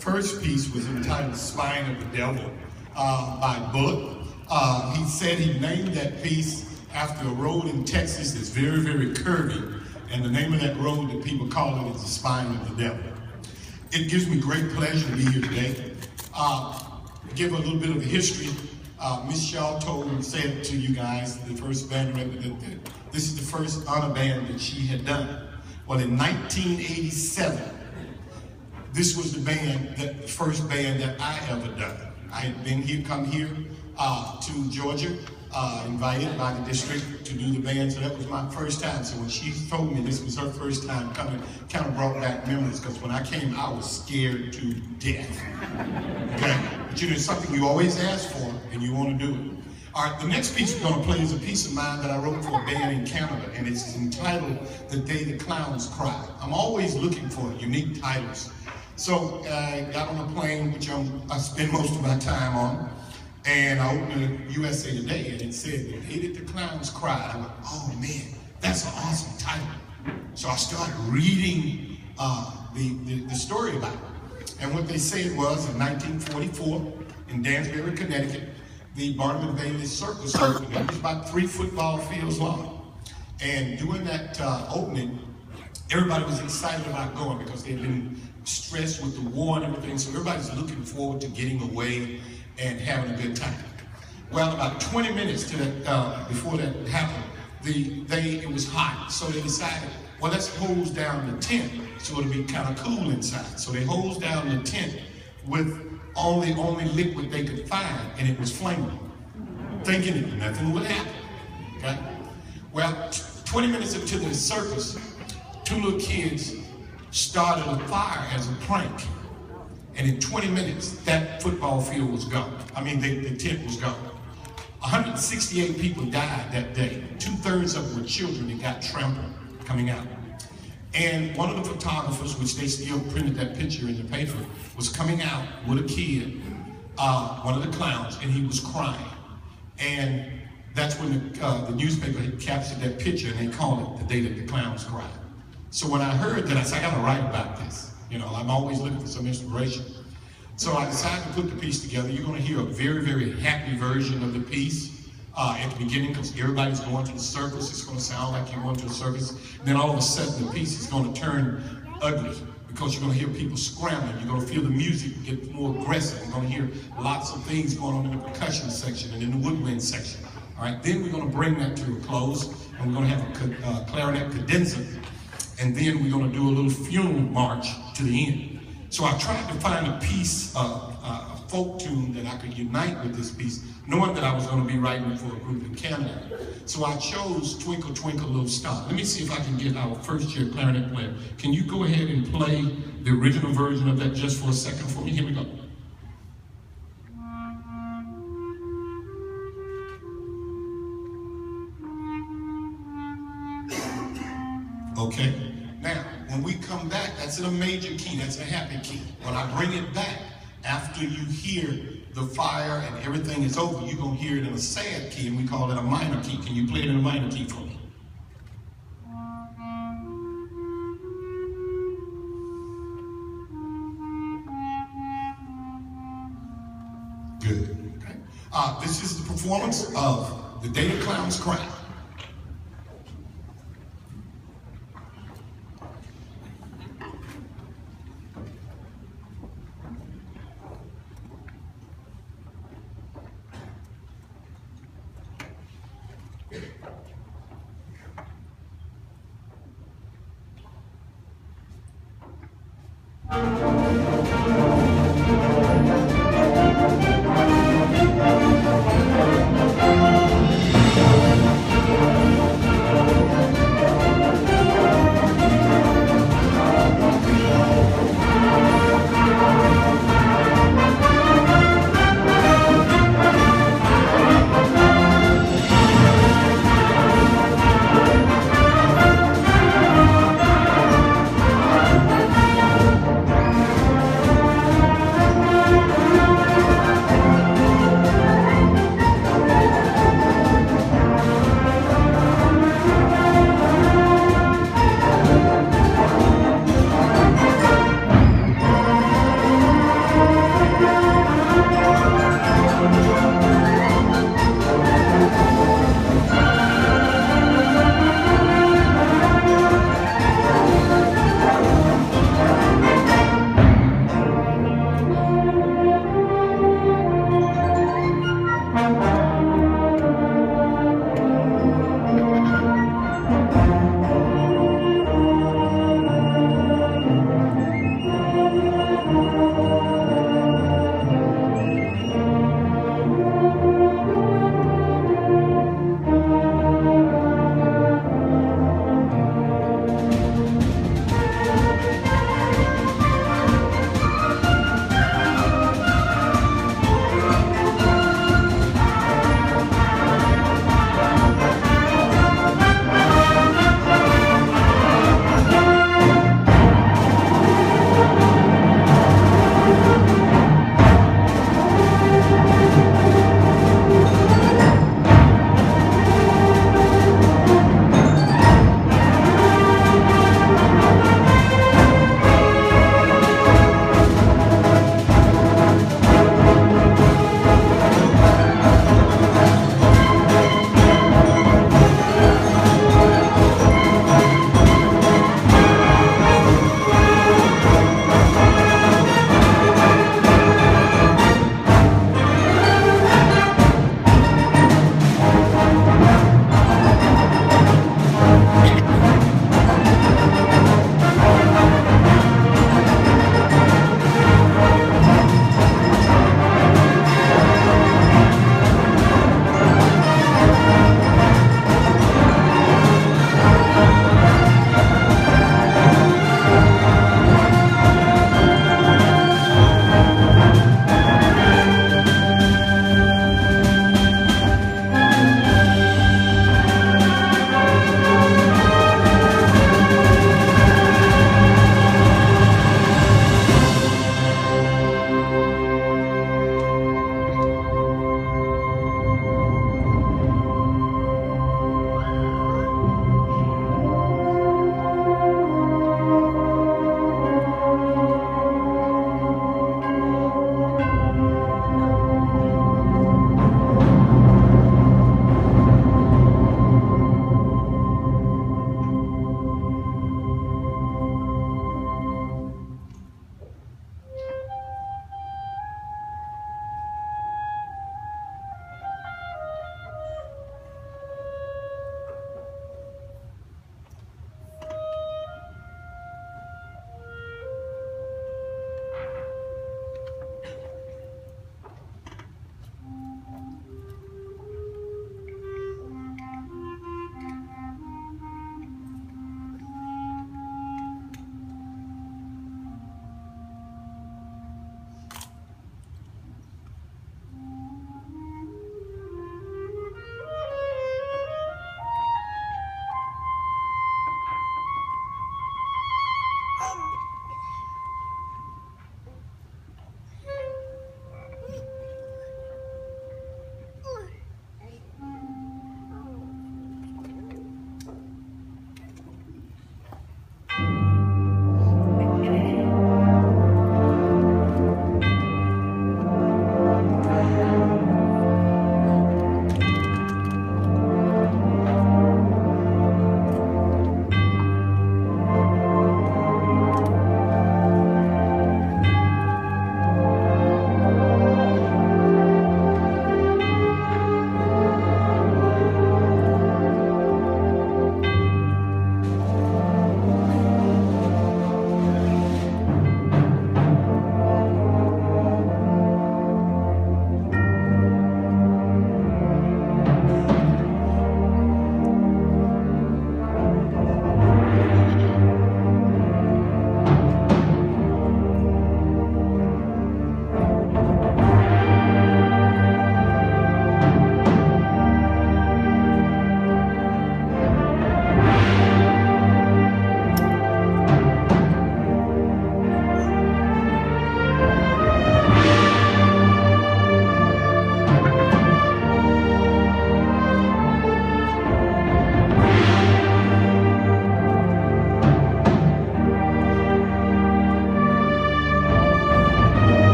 first piece was entitled Spine of the Devil by Bullock. He said he named that piece after a road in Texas that's very, very curvy, and the name of that road that people call it is the Spine of the Devil. It gives me great pleasure to be here today. Give a little bit of a history. Miss Shaw said to you guys, the first band director, that this is the first honor band that she had done. Well, in 1987, this was the first band that I ever done. I had been here, come here to Georgia, invited by the district to do the band, so that was my first time. So when she told me this was her first time coming, kind of brought back memories, because when I came, I was scared to death. Okay? But you know, it's something you always ask for, and you want to do it. All right, the next piece we're going to play is a piece of mine that I wrote for a band in Canada, and it's entitled The Day the Clowns Cry. I'm always looking for unique titles. So I got on a plane, which I spend most of my time on, and I opened the USA Today, and it said, The Day that the Clowns Cry. I went, oh man, that's an awesome title. So I started reading the story about it. And what they said was, in 1944, in Danbury, Connecticut, the Barnum and Bailey Circus opened. It was about 3 football fields long. And during that opening, everybody was excited about going because they had been stressed with the war and everything. So everybody's looking forward to getting away and having a good time. Well, about 20 minutes to that, before that happened, it was hot. So they decided, well, let's hose down the tent so it'll be kind of cool inside. So they hosed down the tent with only liquid they could find, and it was flammable, thinking that nothing would happen. Okay? Well, 20 minutes into the circus, 2 little kids started a fire as a prank. And in 20 minutes, that football field was gone. I mean, the tent was gone. 168 people died that day. 2/3 of them were children that got trampled coming out. And one of the photographers, which they still printed that picture in the paper, was coming out with a kid, one of the clowns, and he was crying. And that's when the newspaper had captured that picture, and they called it The Day That the Clowns Cried. So when I heard that, I said, I gotta write about this. You know, I'm always looking for some inspiration. So I decided to put the piece together. You're gonna hear a very, very happy version of the piece at the beginning, because everybody's going to the circus. It's gonna sound like you're going to a circus. And then all of a sudden, the piece is gonna turn ugly, because you're gonna hear people scrambling. You're gonna feel the music get more aggressive. You're gonna hear lots of things going on in the percussion section and in the woodwind section. All right, then we're gonna bring that to a close, and we're gonna have a clarinet cadenza, and then we're gonna do a little funeral march to the end. So I tried to find a piece, a folk tune that I could unite with this piece, knowing that I was gonna be writing for a group in Canada. So I chose Twinkle Twinkle Little Star. Let me see if I can get our first-year clarinet player. Can you go ahead and play the original version of that just for a second for me? Here we go. Okay, now, when we come back, that's in a major key, that's a happy key. When I bring it back, after you hear the fire and everything is over, you're gonna hear it in a sad key, and we call it a minor key. Can you play it in a minor key for me? Good, okay. This is the performance of The Day the Clowns Cry.